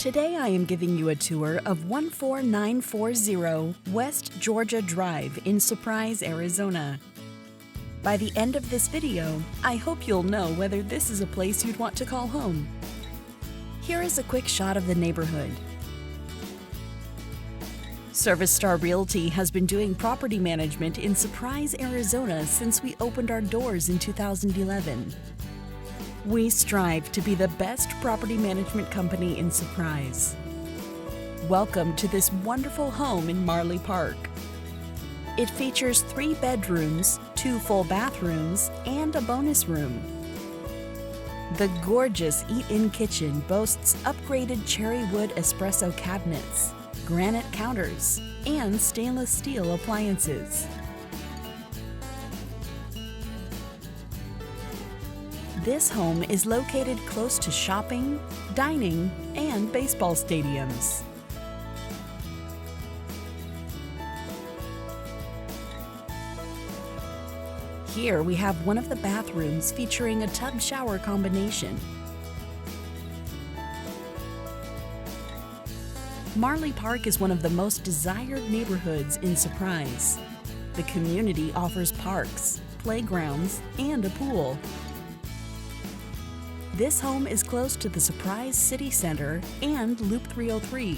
Today I am giving you a tour of 14940 West Georgia Drive in Surprise, Arizona. By the end of this video, I hope you'll know whether this is a place you'd want to call home. Here is a quick shot of the neighborhood. Service Star Realty has been doing property management in Surprise, Arizona since we opened our doors in 2011. We strive to be the best property management company in Surprise. Welcome to this wonderful home in Marley Park. It features 3 bedrooms, 2 full bathrooms, and a bonus room. The gorgeous eat-in kitchen boasts upgraded cherry wood espresso cabinets, granite counters, and stainless steel appliances. This home is located close to shopping, dining, and baseball stadiums. Here we have one of the bathrooms featuring a tub-shower combination. Marley Park is one of the most desired neighborhoods in Surprise. The community offers parks, playgrounds, and a pool. This home is close to the Surprise City Center and Loop 303.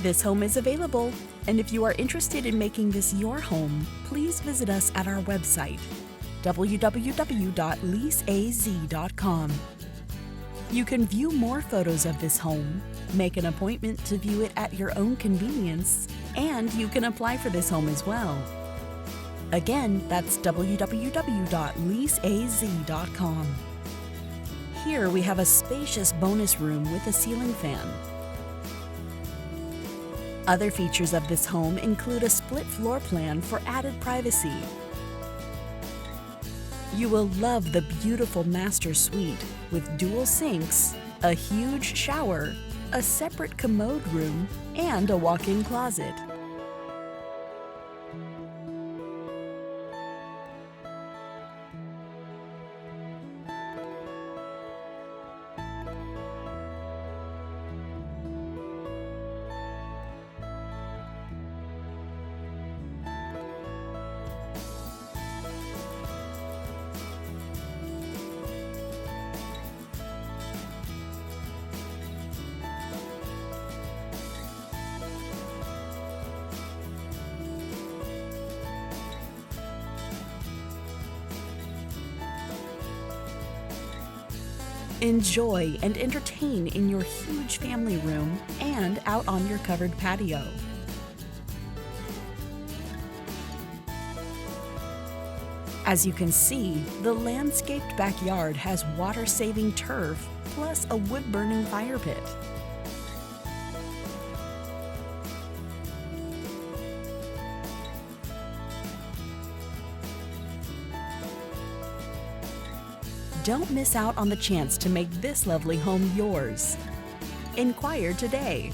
This home is available, and if you are interested in making this your home, please visit us at our website, www.leaseaz.com. You can view more photos of this home, make an appointment to view it at your own convenience, and you can apply for this home as well. Again, that's www.leaseaz.com. Here we have a spacious bonus room with a ceiling fan. Other features of this home include a split floor plan for added privacy. You will love the beautiful master suite with dual sinks, a huge shower, a separate commode room, and a walk-in closet. Enjoy and entertain in your huge family room and out on your covered patio. As you can see, the landscaped backyard has water-saving turf plus a wood-burning fire pit. Don't miss out on the chance to make this lovely home yours. Inquire today.